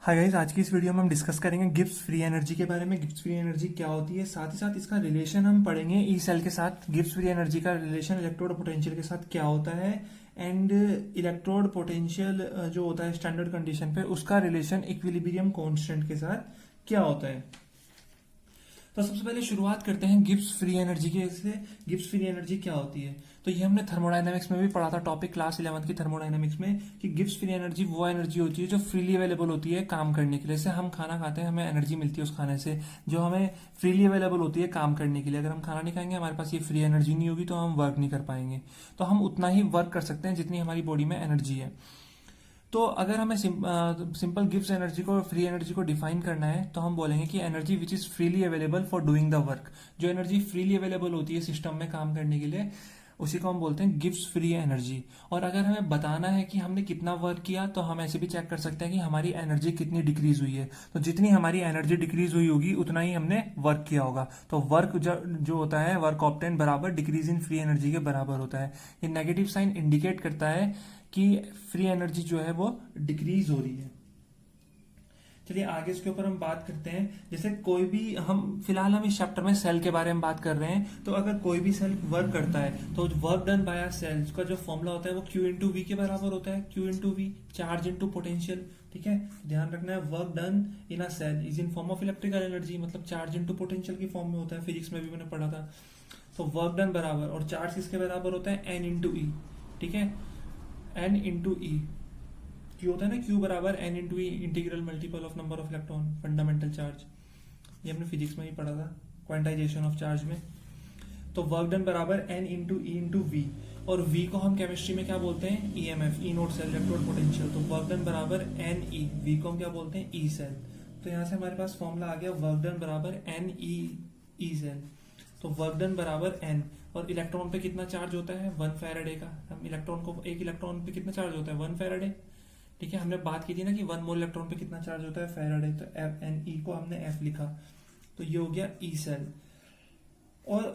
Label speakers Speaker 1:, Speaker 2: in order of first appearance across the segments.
Speaker 1: Hi guys, आज की इस वीडियो में हम डिस्कस करेंगे गिब्स फ्री एनर्जी के बारे में। गिब्स फ्री एनर्जी क्या होती है, साथ ही साथ इसका रिलेशन हम पढ़ेंगे ई सेल के साथ। गिब्स फ्री एनर्जी का रिलेशन इलेक्ट्रोड पोटेंशियल के साथ क्या होता है, एंड इलेक्ट्रोड पोटेंशियल जो होता है स्टैंडर्ड कंडीशन पे, उसका रिलेशन इक्विलिब्रियम कांस्टेंट के साथ क्या होता है। तो सबसे पहले शुरुआत करते हैं गिब्स फ्री एनर्जी के से। गिब्स फ्री एनर्जी क्या होती है, तो ये हमने थर्मोडायनामिक्स में भी पढ़ा था, टॉपिक क्लास 11 की थर्मोडायनामिक्स में, कि गिब्स फ्री एनर्जी वो एनर्जी होती है जो फ्रीली अवेलेबल होती है काम करने के लिए। जैसे हम खाना खाते हैं, हमें एनर्जी मिलती है उस खाने से, जो हमें फ्रीली अवेलेबल होती है काम करने के लिए। अगर हम खाना नहीं खाएंगे, हमारे पास ये फ्री एनर्जी नहीं होगी, तो हम वर्क नहीं कर पाएंगे। तो हम उतना ही वर्क कर सकते हैं जितनी हमारी बॉडी में एनर्जी है। तो अगर हमें सिंपल गिब्स एनर्जी को, फ्री एनर्जी को डिफाइन करना है, तो हम बोलेंगे कि energy which is freely available for doing the work. जो एनर्जी फ्रीली अवेलेबल होती है सिस्टम में काम करने के लिए, उसी को हम बोलते हैं गिब्स फ्री एनर्जी। और अगर हमें बताना है कि हमने कितना वर्क किया, तो हम ऐसे भी चेक कर सकते हैं कि हमारी एनर्जी कितनी डिक्रीज हुई है। तो जितनी हमारी एनर्जी डिक्रीज हुई होगी, उतना ही हमने वर्क किया होगा। तो वर्क जो होता है, वर्क ऑब्टेन बराबर डिक्रीज इन फ्री एनर्जी के बराबर होता है। ये नेगेटिव साइन इंडिकेट करता है कि फ्री एनर्जी जो है वो डिक्रीज हो रही है। चलिए आगे इसके ऊपर हम बात करते हैं। जैसे कोई भी, फिलहाल हम इस चैप्टर में सेल के बारे में बात कर रहे हैं, तो अगर कोई भी सेल वर्क करता है, तो work done by a cell का जो फॉर्मूला होता है वो Q इंटू वी के बराबर होता है। Q into V, charge into potential. ठीक है, ध्यान रखना है, work done in a cell is in form of electrical energy, मतलब चार्ज इंटू पोटेंशियल की फॉर्म में होता है। फिजिक्स में भी मैंने पढ़ा था। तो वर्क डन बराबर, और चार्ज किसके बराबर होता है, एन इंटू ई। ठीक है, एन इंटू ई। क्यू होता है ना, क्यू बराबर N into E, integral multiple of number of electron, fundamental charge. ये हमने फिजिक्स में ही पढ़ा था, क्वांटाइजेशन ऑफ चार्ज में। तो वर्क डन बराबर N into E into V, और वी को हम केमिस्ट्री में क्या बोलते हैं, E M F, E note cell, electrode potential. तो वर्क डन बराबर एन ई, वी को हम क्या बोलते हैं, ई सेल। तो यहाँ से हमारे पास फॉर्मूला आ गया, वर्क डन बराबर एन ई सेल। तो वर्क डन बराबर एन, और इलेक्ट्रॉन पे कितना चार्ज होता है, 1 फैराडे का। हम इलेक्ट्रॉन को, एक इलेक्ट्रॉन पे कितना चार्ज होता है, 1 फैराडे। ठीक है, हमने बात की थी ना कि 1 मोल इलेक्ट्रॉन पे कितना चार्ज होता है, फैराडे। तो एफ एन ई को हमने एफ लिखा, तो ये हो गया ई सेल। और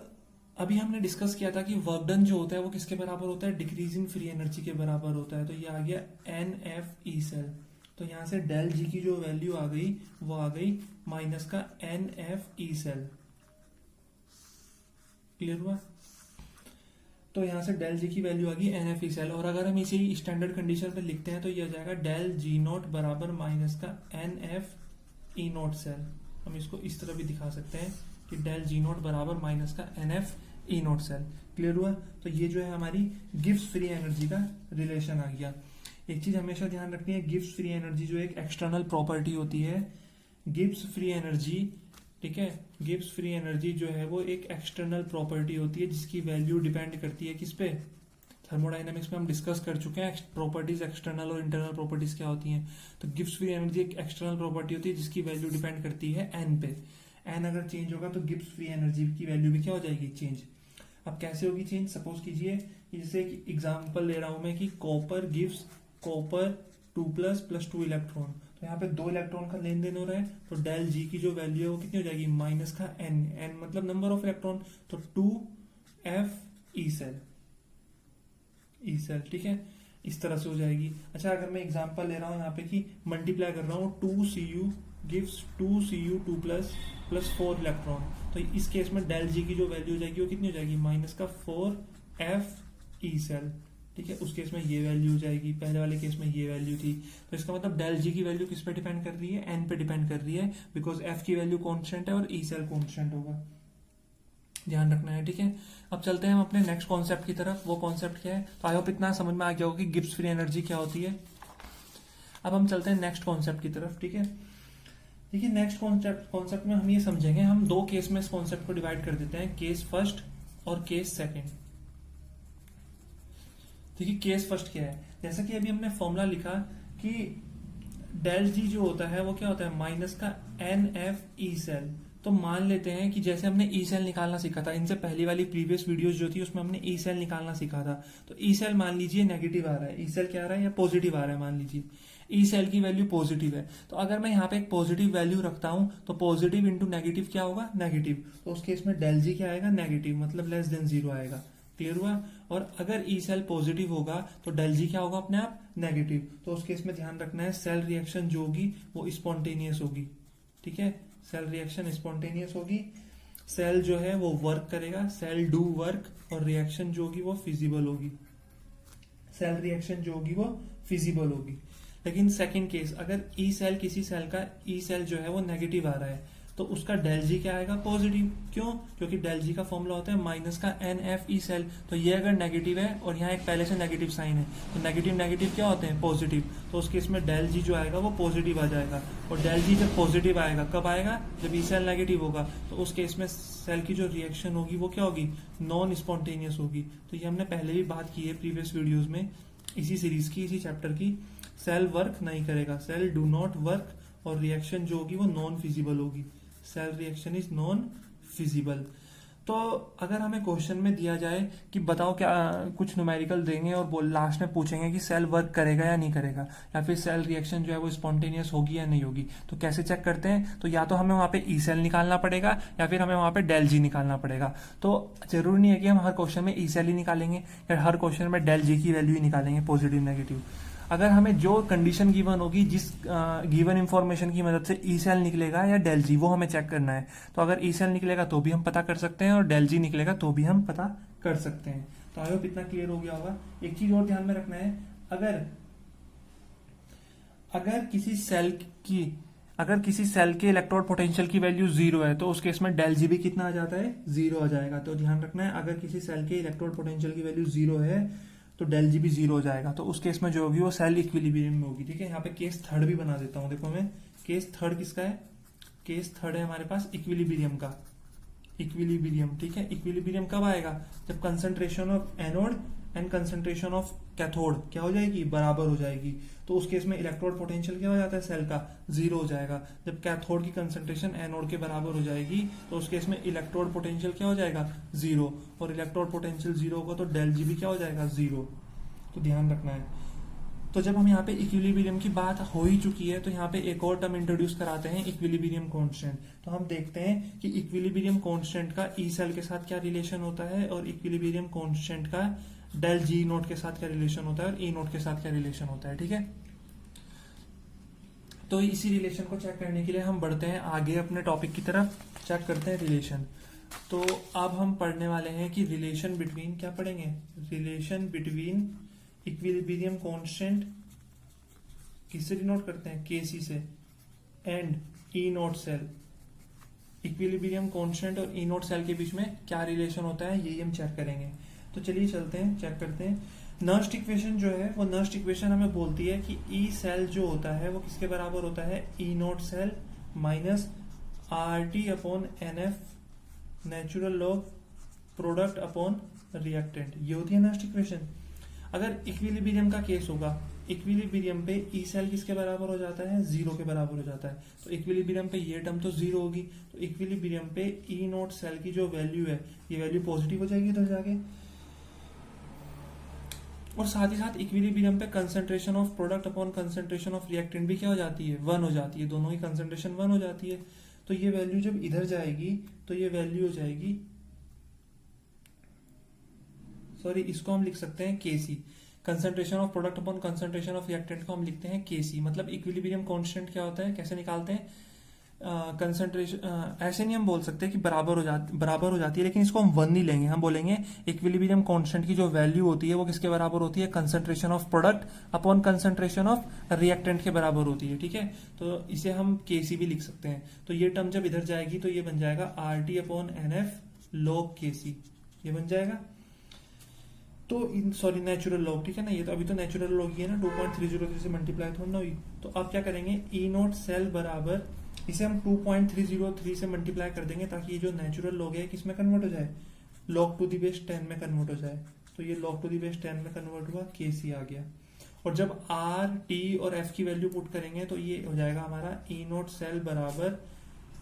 Speaker 1: अभी हमने डिस्कस किया था कि वर्क डन जो होता है वो किसके बराबर होता है, डिक्रीज इन फ्री एनर्जी के बराबर होता है। तो ये आ गया एन एफ ई सेल। तो यहां से डेल जी की जो वैल्यू आ गई, वो आ गई माइनस का N F E cell. Clear हुआ। तो यहां से डेल जी की वैल्यू आ गई एन एफ ई सेल। और अगर हम इसे स्टैंडर्ड कंडीशन पे लिखते हैं, तो ये आ जाएगा डेल जी नोट बराबर माइनस का N F E note cell. हम इसको इस तरह भी दिखा सकते हैं कि डेल जी नोट बराबर माइनस का N F E note cell. Clear हुआ। तो ये जो है हमारी गिब्स फ्री एनर्जी का रिलेशन आ गया। एक चीज हमेशा ध्यान रखनी है, गिब्स फ्री एनर्जी जो एक एक्सटर्नल प्रॉपर्टी होती है, गिब्स फ्री एनर्जी, ठीक है, गिब्स फ्री एनर्जी जो है वो एक एक्सटर्नल प्रॉपर्टी होती है, जिसकी वैल्यू डिपेंड करती है किस पे, थर्मोडायनामिक्स में हम डिस्कस कर चुके हैं प्रॉपर्टीज, एक्सटर्नल और इंटरनल प्रॉपर्टीज क्या होती हैं। तो गिब्स फ्री एनर्जी एक एक्सटर्नल प्रॉपर्टी होती है जिसकी वैल्यू डिपेंड करती है एन पे। एन अगर चेंज होगा तो गिब्स फ्री एनर्जी की वैल्यू भी क्या हो जाएगी, चेंज। अब कैसे होगी चेंज, सपोज कीजिए, जैसे एग्जाम्पल ले रहा हूं मैं कि copper gives copper 2+ plus 2 electron. तो यहाँ पे 2 इलेक्ट्रॉन का लेन देन हो रहा है, तो डेल जी की जो वैल्यू है वो कितनी हो जाएगी, माइनस का एन, एन मतलब नंबर ऑफ इलेक्ट्रॉन, तो 2 F E cell, E cell. ठीक है, इस तरह से हो जाएगी। अच्छा, अगर मैं एग्जांपल ले रहा हूँ यहाँ पे कि मल्टीप्लाई कर रहा हूँ, 2Cu gives 2Cu 2+ plus 4 electron. तो इस केस में डेल जी की जो वैल्यू हो जाएगी वो कितनी हो जाएगी, माइनस का 4 एफ ई सेल। ठीक है, उस केस में ये वैल्यू हो जाएगी, पहले वाले केस में ये वैल्यू थी। तो इसका मतलब डेल जी की वैल्यू किस पे डिपेंड कर रही है, एन पे डिपेंड कर रही है, बिकॉज एफ की वैल्यू कांस्टेंट है और ई सेल कांस्टेंट होगा। ध्यान रखना है। ठीक है, अब चलते हैं हम अपने नेक्स्ट कॉन्सेप्ट की तरफ। वो कॉन्सेप्ट क्या है, तो आई होप इतना समझ में आ गया होगा कि गिब्स फ्री एनर्जी क्या होती है। अब हम चलते हैं नेक्स्ट कॉन्सेप्ट की तरफ। ठीक है, देखिए नेक्स्ट कॉन्सेप्ट में हम ये समझेंगे, हम 2 केस में इस कॉन्सेप्ट को डिवाइड कर देते हैं, केस फर्स्ट और केस सेकेंड। देखिए केस फर्स्ट क्या है, जैसा कि अभी हमने फॉर्मूला लिखा कि डेल जी जो होता है वो क्या होता है, माइनस का एन एफ ई सेल। तो मान लेते हैं कि जैसे हमने ई सेल निकालना सीखा था, इनसे पहली वाली प्रीवियस वीडियोस जो थी उसमें हमने ई सेल निकालना सीखा था। तो ई सेल मान लीजिए नेगेटिव आ रहा है, ई सेल क्या आ रहा है, या पॉजिटिव आ रहा है। मान लीजिए ई सेल की वैल्यू पॉजिटिव है, तो अगर मैं यहाँ पे एक पॉजिटिव वैल्यू रखता हूं, तो पॉजिटिव इंटू नेगेटिव क्या होगा, नेगेटिव। तो उस केस में डेल जी क्या आएगा, नेगेटिव, मतलब लेस देन 0 आएगा। क्लियर हुआ। और अगर ई सेल पॉजिटिव होगा तो डेल जी क्या होगा अपने आप नेगेटिव। तो उस केस में ध्यान रखना है सेल रिएक्शन जो होगी वो स्पॉन्टेनियस होगी, ठीक है, सेल रिएक्शन स्पॉन्टेनियस होगी। सेल जो है वो वर्क करेगा, सेल डू वर्क, और रिएक्शन जो होगी वो फिजिबल होगी, सेल रिएक्शन जो होगी वो फिजिबल होगी। लेकिन सेकंड केस, अगर ई सेल किसी सेल का ई सेल जो है वो नेगेटिव आ रहा है तो उसका डेल जी क्या आएगा पॉजिटिव। क्यों? क्योंकि डेल जी का फॉर्मूला होता है माइनस का एन एफ ई सेल। तो ये अगर नेगेटिव है और यहाँ एक पहले से नेगेटिव साइन है तो नेगेटिव नेगेटिव क्या होते हैं पॉजिटिव। तो उस केस में डेल जी जो आएगा वो पॉजिटिव आ जाएगा। और डेल जी जब पॉजिटिव आएगा कब आएगा? जब ई सेल नेगेटिव होगा। तो उस केस में सेल की जो रिएक्शन होगी वो क्या होगी? नॉन स्पॉन्टेनियस होगी। तो ये हमने पहले भी बात की है प्रीवियस वीडियोज में, इसी सीरीज की, इसी चैप्टर की। सेल वर्क नहीं करेगा, सेल डू नॉट वर्क, और रिएक्शन जो होगी वो नॉन फिजिबल होगी। Cell reaction is non feasible. तो अगर हमें क्वेश्चन में दिया जाए कि बताओ क्या, कुछ न्यूमेरिकल देंगे और लास्ट में पूछेंगे कि सेल वर्क करेगा या नहीं करेगा, या फिर सेल रिएक्शन जो है वो स्पॉन्टेनियस होगी या नहीं होगी, तो कैसे चेक करते हैं? तो या तो हमें वहां पे ई सेल निकालना पड़ेगा या फिर हमें वहां पे डेल जी निकालना पड़ेगा। तो जरूरी नहीं है कि हम हर क्वेश्चन में ई सेल ही निकालेंगे या हर क्वेश्चन में डेल जी की वैल्यू ही निकालेंगे, पॉजिटिव नेगेटिव। अगर हमें जो कंडीशन गिवन होगी, जिस गिवन इंफॉर्मेशन की मदद से ई सेल निकलेगा या डेल जी, वो हमें चेक करना है। तो अगर ई सेल निकलेगा तो भी हम पता कर सकते हैं और डेल जी निकलेगा तो भी हम पता कर सकते हैं। तो आई होप इतना क्लियर हो गया होगा। एक चीज और ध्यान में रखना है, अगर अगर किसी सेल की अगर किसी सेल के इलेक्ट्रोड पोटेंशियल की वैल्यू 0 है तो उस केस में डेल जी भी कितना आ जाता है? 0 आ जाएगा। तो ध्यान रखना है, अगर किसी सेल के इलेक्ट्रोड पोटेंशियल की वैल्यू 0 है तो डेल जी भी 0 हो जाएगा। तो उस केस में जो होगी वो सेल इक्विलिब्रियम में होगी, ठीक है। यहाँ पे केस थर्ड भी बना देता हूं, देखो मैं केस थर्ड किसका है? केस थर्ड है हमारे पास इक्विलिब्रियम का, इक्विलिब्रियम, ठीक है। इक्विलिब्रियम कब आएगा? जब concentration of anode and concentration of cathode क्या हो जाएगी? बराबर हो जाएगी। तो उस केस में इलेक्ट्रोड पोटेंशियल क्या हो जाता है सेल का? 0 हो जाएगा। जब कैथोड की कंसंट्रेशन एनोड के बराबर हो जाएगी तो उस केस में इलेक्ट्रोड पोटेंशियल क्या हो जाएगा? 0। और इलेक्ट्रोड पोटेंशियल 0 होगा तो डेल जी भी क्या हो जाएगा? 0। तो ध्यान रखना है। तो जब हम यहाँ पे इक्विलिब्रियम की बात हो ही चुकी है तो यहाँ पे एक और टर्म इंट्रोड्यूस कराते हैं, इक्विलिब्रियम कांस्टेंट। तो हम देखते हैं कि इक्विलिब्रियम कांस्टेंट का ई सेल के साथ क्या रिलेशन होता है और इक्विलिब्रियम कांस्टेंट का डेल जी नोट के साथ क्या रिलेशन होता है और ई नोट के साथ क्या रिलेशन होता है, ठीक है। तो इसी रिलेशन को चेक करने के लिए हम बढ़ते हैं आगे अपने टॉपिक की तरफ, चेक करते हैं रिलेशन। तो अब हम पढ़ने वाले हैं कि रिलेशन बिटवीन, क्या पढ़ेंगे? रिलेशन बिटवीन इक्विलिब्रियम कांस्टेंट, किससे डिनोट करते हैं? केसी से, and E note cell. Equilibrium constant और ई नोट सेल के बीच में क्या रिलेशन होता है यही हम चेक करेंगे। तो चलिए चलते हैं, चेक करते हैं। नर्स्ट इक्वेशन जो है वो नर्स्ट इक्वेशन हमें बोलती है कि ई सेल जो होता है वो किसके बराबर होता है? E note cell minus R T upon N F natural log product upon reactant. ये होती है नर्स्ट इक्वेशन। अगर इक्विलिब्रियम का केस होगा, इक्विलिब्रियम पे ई सेल किसके बराबर हो जाता है? 0 के बराबर हो जाता है। तो इक्विलिब्रियम पे ये टर्म तो 0 होगी। तो इक्विलिब्रियम पे ई नोट सेल की जो वैल्यू है ये वैल्यू पॉजिटिव हो जाएगी इधर जाके। और साथ ही साथ इक्विलिब्रियम पे concentration of product upon concentration of reactant भी क्या हो जाती है? 1 हो जाती है। दोनों की कंसंट्रेशन 1 हो जाती है। तो ये वैल्यू जब इधर जाएगी तो ये वैल्यू हो जाएगी, सॉरी इसको हम लिख सकते हैं KC. Concentration of product upon concentration of reactant को हम लिखते हैं केसी। मतलब इक्विलिब्रियम कांस्टेंट क्या होता है, कैसे निकालते हैं? कंसंट्रेशन ऐसे नहीं हम बोल सकते कि बराबर हो जाती है, लेकिन इसको हम 1 नहीं लेंगे। हम बोलेंगे इक्विलिब्रियम कांस्टेंट की जो वैल्यू होती है वो किसके बराबर होती है? Concentration of product upon concentration of reactant के बराबर होती है, ठीक है। तो इसे हम केसी भी लिख सकते हैं। तो ये टर्म जब इधर जाएगी तो ये बन जाएगा R T upon N F log KC, ये बन जाएगा। तो सॉरी नेचुरल लॉग, ठीक है ना। ये तो अभी तो नेचुरल लॉग ही है ना, 2.303 से मल्टीप्लाई थोड़ा ना हुई। तो अब क्या करेंगे? ई नोट सेल बराबर, इसे हम 2.303 से मल्टीप्लाई कर देंगे ताकि ये जो नेचुरल लॉग है किसमें कन्वर्ट हो जाए? log टू दी बेस 10 में कन्वर्ट हो जाए। तो ये log टू दी बेस 10 में कन्वर्ट हुआ, केसी आ गया। और जब आर टी और एफ की वैल्यू पुट करेंगे तो ये हो जाएगा हमारा ई नोट सेल बराबर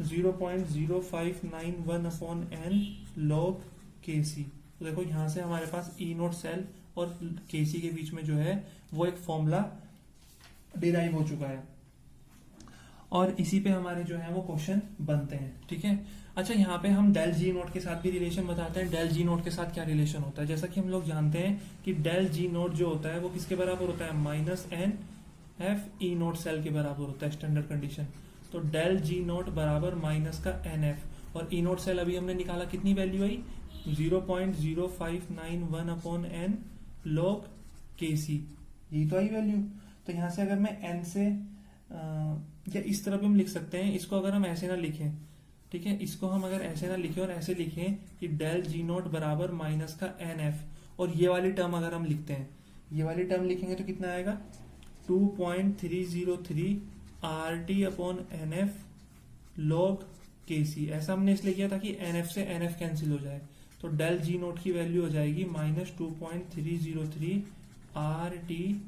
Speaker 1: 0.0591 अपॉन एन लॉग केसी। तो देखो यहां से हमारे पास ई नोट सेल और केसी के बीच में जो है वो एक फॉर्मूला डिराइव हो चुका है। और इसी पे हमारे जो है वो क्वेश्चन बनते हैं, ठीक है। अच्छा, यहाँ पे हम डेल जी नोट के साथ भी रिलेशन बताते हैं। डेल जी नोट के साथ क्या रिलेशन होता है, जैसा कि हम लोग जानते हैं कि डेल जी नोट जो होता है वो किसके बराबर होता है, minus N F E note cell के बराबर होता है, स्टैंडर्ड कंडीशन। तो डेल जी नोट बराबर माइनस का एन एफ, और ई नोट सेल अभी हमने निकाला, कितनी वैल्यू आई, 0.0591 upon N log K C, यही तो आई वैल्यू। तो यहाँ से अगर मैं एन से या इस तरह भी हम लिख सकते हैं, इसको अगर हम ऐसे ना लिखें, ठीक है, इसको हम अगर ऐसे ना लिखें और ऐसे लिखें कि डेल जी नोट बराबर माइनस का एन एफ, और ये वाली टर्म अगर हम लिखते हैं, ये वाली टर्म लिखेंगे तो कितना आएगा, 2.303 R T upon N F log K C. ऐसा हमने इसलिए किया था कि एन एफ से एन एफ कैंसिल हो जाए, तो डेल जी नोट की वैल्यू हो जाएगी -2.303 आर टी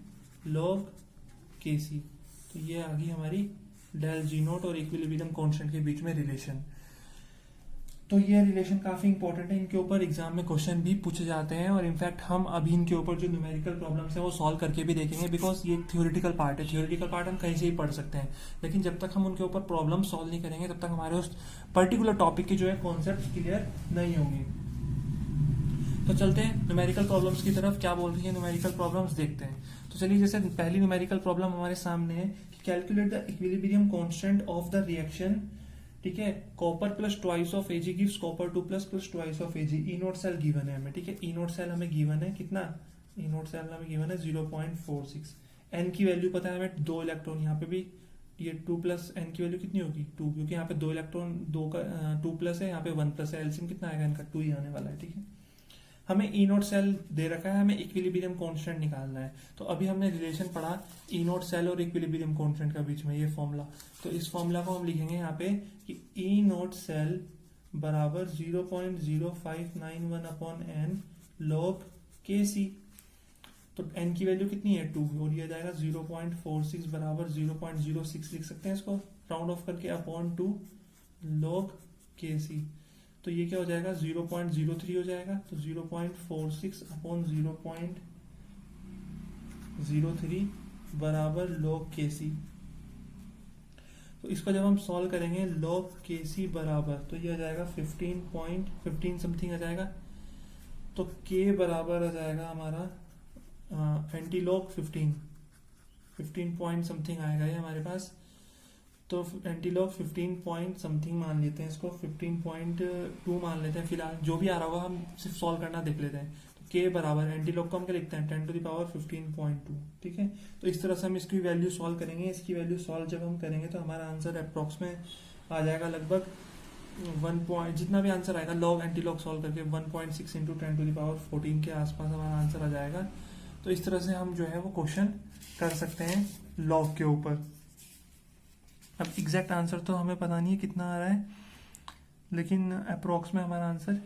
Speaker 1: लॉग के सी। तो ये आ गई हमारी डेल जी नोट और इक्विलिब्रियम कांस्टेंट के बीच में रिलेशन। तो ये रिलेशन काफी इंपॉर्टेंट है, इनके ऊपर एग्जाम में क्वेश्चन भी पूछे जाते हैं, और इनफैक्ट हम अभी इनके ऊपर जो न्यूमेरिकल प्रॉब्लम्स है वो सॉल्व करके भी देखेंगे, बिकॉज ये थ्योरेटिकल पार्ट है। थ्योरेटिकल पार्ट हम कहीं से ही पढ़ सकते हैं, लेकिन जब तक हम उनके ऊपर प्रॉब्लम सॉल्व नहीं करेंगे तब तक हमारे उस पर्टिकुलर टॉपिक के जो है कॉन्सेप्ट क्लियर नहीं होंगे। तो चलते हैं न्यूमेरिकल प्रॉब्लम्स की तरफ, क्या बोल रही है न्यूमेरिकल प्रॉब्लम्स, देखते हैं। तो चलिए, जैसे पहली न्यूमेरिकल प्रॉब्लम हमारे सामने है कि calculate the equilibrium constant of the reaction, ठीक है, copper plus twice of AG gives copper 2 plus twice of AG. E note cell given है हमें, ठीक है, ई नोट सेल हमें गिवन है कितना, ई नोट सेल हमें गिवन है 0.46। एन की वैल्यू पता है हमें, 2 इलेक्ट्रॉन, यहाँ पे भी ये 2 प्लस एन की वैल्यू कितनी होगी 2, क्योंकि यहाँ पे 2 इलेक्ट्रॉन, 2 का 2 प्लस है, यहाँ पे 1 प्लस है, एलसीएम कितना आएगा इनका 2 ही आने वाला है, ठीक है। हमें ई नोट सेल दे रखा है, हमें इक्विलिब्रियम कांस्टेंट निकालना है। तो अभी हमने रिलेशन पढ़ा ई नोट सेल और इक्विलिब्रियम कांस्टेंट का बीच में, ये फॉर्मूला। तो इस फॉर्मूला को हम लिखेंगे यहाँ पे कि ई नोट सेल बराबर 0.0591 अपॉन एन लॉग के सी। तो एन की वैल्यू कितनी है 2, और ये जाएगा 0.46 बराबर 0.06 लिख सकते हैं इसको राउंड ऑफ करके, अपॉन 2 लॉग के सी। तो ये क्या हो जाएगा 0.03 हो जाएगा, तो 0.46 अपॉन 0.03 बराबर लॉग के सी। तो इसको जब हम सॉल्व करेंगे लॉग के सी बराबर, तो ये आ जाएगा 15 समथिंग आ जाएगा। तो के बराबर आ जाएगा हमारा एंटी लॉग 15 पॉइंट समथिंग आएगा ये हमारे पास। तो एंटीलॉग 15 पॉइंट समथिंग मान लेते हैं, इसको 15.2 मान लेते हैं फिलहाल, जो भी आ रहा होगा हम सिर्फ सॉल्व करना देख लेते हैं। तो के बराबर एंटीलॉग को हम क्या लिखते हैं 10 टू द पावर 15.2, ठीक है। तो इस तरह से हम इसकी वैल्यू सॉल्व करेंगे। इसकी वैल्यू सॉल्व जब हम करेंगे तो हमारा आंसर अप्रॉक्स में आ जाएगा लगभग 1 पॉइंट, जितना भी आंसर आएगा लॉग एंटीलॉग सॉल्व करके 1.6 इंटू 10 टू द पावर 14 के आसपास हमारा आंसर आ जाएगा। तो इस तरह से हम जो है वो क्वेश्चन कर सकते हैं लॉग के ऊपर। अब एग्जैक्ट आंसर तो हमें पता नहीं है कितना आ रहा है, लेकिन अप्रोक्स में हमारा आंसर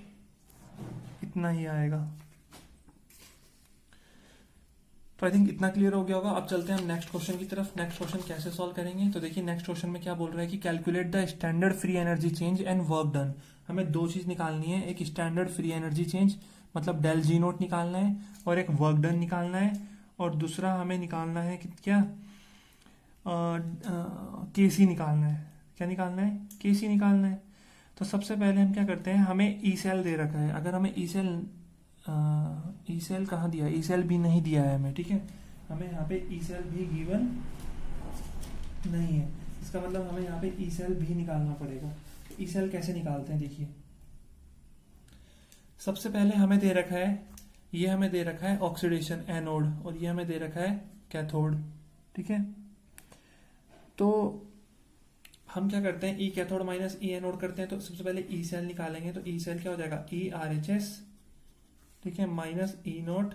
Speaker 1: इतना ही आएगा। तो आई थिंक इतना क्लियर हो गया होगा। अब चलते हैं हम नेक्स्ट क्वेश्चन की तरफ। नेक्स्ट क्वेश्चन कैसे सॉल्व करेंगे, तो देखिए नेक्स्ट क्वेश्चन में क्या बोल रहा है कि calculate the standard free energy change and work done. हमें दो चीज निकालनी है, एक स्टैंडर्ड फ्री एनर्जी चेंज मतलब डेल जी नोट निकालना है, और एक वर्क डन निकालना है, और दूसरा हमें निकालना है कि क्या के सी निकालना है। क्या निकालना है, के सी निकालना है। तो सबसे पहले हम क्या करते हैं, हमें ई सेल दे रखा है। अगर हमें ई सेल कहाँ दिया, ई सेल भी नहीं दिया है हमें, ठीक है, हमें यहाँ पे ई सेल भी गिवन नहीं है, इसका मतलब हमें यहाँ पे ई सेल भी निकालना पड़ेगा। ई सेल कैसे निकालते हैं, देखिए सबसे पहले हमें दे रखा है, ये हमें दे रखा है ऑक्सीडेशन एनोड, और ये हमें दे रखा है कैथोड, ठीक है। तो हम क्या करते हैं, ई कैथोड माइनस ई एनोड करते हैं। तो सबसे पहले ई सेल निकालेंगे, तो ई सेल क्या हो जाएगा, ई आर एच एस, ठीक है, माइनस ई नोट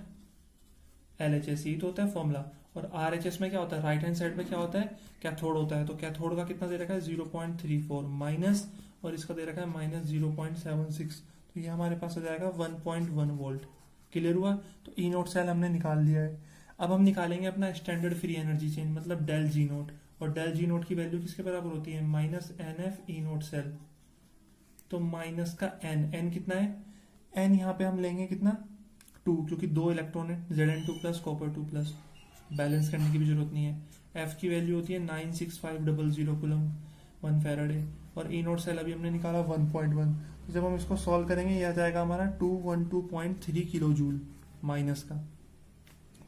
Speaker 1: एल एच एस, ई तो होता है फॉर्मूला, और आर एच एस में क्या होता है, राइट हैंड साइड में क्या होता है, कैथोड होता है। तो कैथोड का कितना दे रखा है 0.34 माइनस, और इसका दे रखा है माइनस 0.76, तो ये हमारे पास आ जाएगा 1.1 वोल्ट। क्लियर हुआ। तो ई नोट सेल हमने निकाल लिया है। अब हम निकालेंगे अपना स्टैंडर्ड फ्री एनर्जी चेंज मतलब डेल जी नोट, और डेल जी नोट की वैल्यू किसके बराबर होती है, minus N F E note cell. तो माइनस का एन, एन कितना है, एन यहाँ पे हम लेंगे कितना 2, क्योंकि 2 इलेक्ट्रॉन है, Zn2 plus copper 2 plus, balance करने की भी जरूरत नहीं है। एफ की वैल्यू होती है 96500 कूलम 1 फैराडे, और ई नोट सेल अभी हमने निकाला 1.1। तो जब हम इसको सॉल्व करेंगे ये आ जाएगा हमारा 212.3 किलो जूल माइनस का।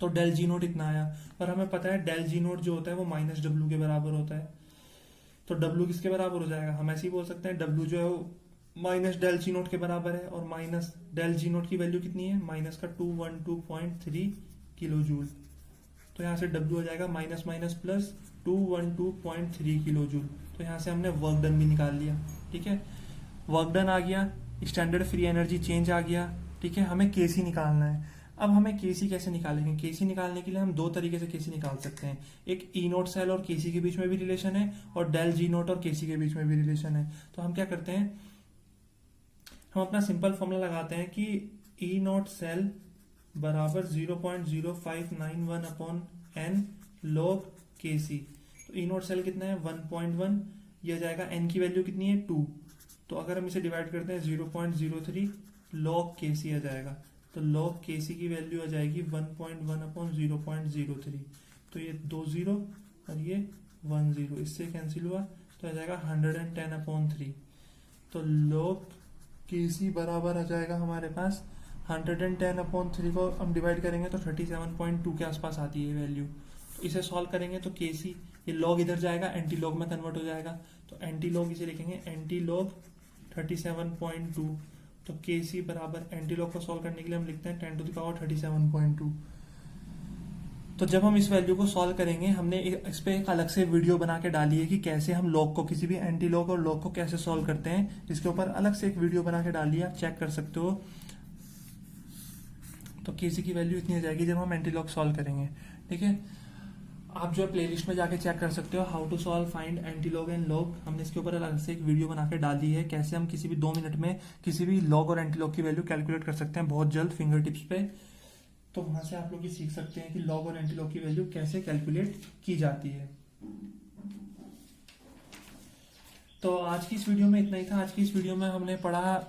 Speaker 1: तो डेल जी नोट इतना आया, और हमें पता है डेल जी नोट जो होता है वो माइनस डब्ल्यू के बराबर होता है। तो डब्ल्यू किसके बराबर हो जाएगा, हम ऐसे ही बोल सकते हैं डब्ल्यू जो है वो माइनस डेल जी नोट के बराबर है, और माइनस डेल जी नोट की वैल्यू कितनी है, माइनस का 212.3 किलो जूल। तो यहाँ से डब्ल्यू हो जाएगा minus minus plus 212.3 kilo joule. तो यहाँ से हमने वर्क डन भी निकाल लिया। ठीक है, वर्क डन आ गया, स्टैंडर्ड फ्री एनर्जी चेंज आ गया। ठीक है, हमें केसी निकालना है। अब हमें केसी कैसे निकालेंगे, केसी निकालने के लिए हम दो तरीके से केसी निकाल सकते हैं। एक ई नोट सेल और केसी के बीच में भी रिलेशन है, और डेल जी नोट और केसी के बीच में भी रिलेशन है। तो हम क्या करते हैं, हम अपना सिंपल फॉर्मूला लगाते हैं कि ई नोट सेल बराबर 0.0591 अपॉन एन लॉग के सी। तो ई नोट सेल कितना है 1.1, यह जाएगा एन की वैल्यू कितनी है 2। तो अगर हम इसे डिवाइड करते हैं 0.03 लॉग के सी आ जाएगा। तो लॉग के सी की वैल्यू आ जाएगी 1.1 अपॉन 0.03। तो ये 2 0 और ये 1 0, इससे कैंसिल हुआ तो आ जाएगा 110 अपॉन 3। तो लॉग के सी बराबर आ जाएगा हमारे पास 110 अपॉन 3 को हम डिवाइड करेंगे तो 37.2 के आसपास आती है वैल्यू। तो इसे सॉल्व करेंगे तो के सी, ये लॉग इधर जाएगा एंटी लॉग में कन्वर्ट हो जाएगा। तो एंटी लॉग इसे लिखेंगे एंटी लॉग 37.2। तो के सी बराबर एंटी लॉग को सॉल्व करने के लिए हम लिखते हैं 10 टू द पावर 37.2। तो जब हम इस वैल्यू को सॉल्व करेंगे, हमने इस पे एक अलग से वीडियो बना के डाली है कि कैसे हम लॉग को, किसी भी एंटी लॉग और लॉग को कैसे सॉल्व करते हैं। इसके ऊपर अलग से एक वीडियो बना के डाली है, आप चेक कर सकते हो। तो केसी की वैल्यू इतनी आ जाएगी जब हम एंटी लॉग सॉल्व करेंगे। ठीक है, आप जो है प्लेलिस्ट में जाके चेक कर सकते हो, how to solve find antilog and log. हमने इसके ऊपर अलग से एक वीडियो बना के डाल दी है, कैसे हम किसी भी 2 मिनट में किसी भी लॉग और एंटी लॉग की वैल्यू कैलकुलेट कर सकते हैं बहुत जल्द फिंगर टिप्स पे। तो वहां से आप लोग ये सीख सकते हैं कि लॉग और एंटी लॉग की वैल्यू कैसे कैलकुलेट की जाती है। तो आज की इस वीडियो में इतना ही था। आज की इस वीडियो में हमने पढ़ा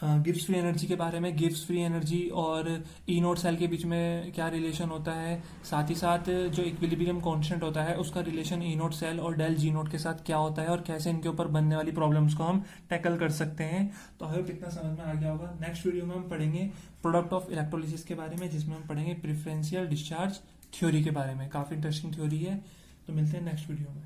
Speaker 1: गिब्स फ्री एनर्जी के बारे में, गिब्स फ्री एनर्जी और ई नोट सेल के बीच में क्या रिलेशन होता है, साथ ही साथ जो इक्विलिब्रियम कांस्टेंट होता है उसका रिलेशन ई नोट सेल और डेल जी नोट के साथ क्या होता है, और कैसे इनके ऊपर बनने वाली प्रॉब्लम्स को हम टैकल कर सकते हैं। तो आई होप इतना समझ में आ गया होगा। नेक्स्ट वीडियो में हम पढ़ेंगे प्रोडक्ट ऑफ इलेक्ट्रोलिसिस के बारे में, जिसमें हम पढ़ेंगे प्रेफरेंशियल डिस्चार्ज थ्योरी के बारे में। काफी इंटरेस्टिंग थ्योरी है। तो मिलते हैं नेक्स्ट वीडियो में।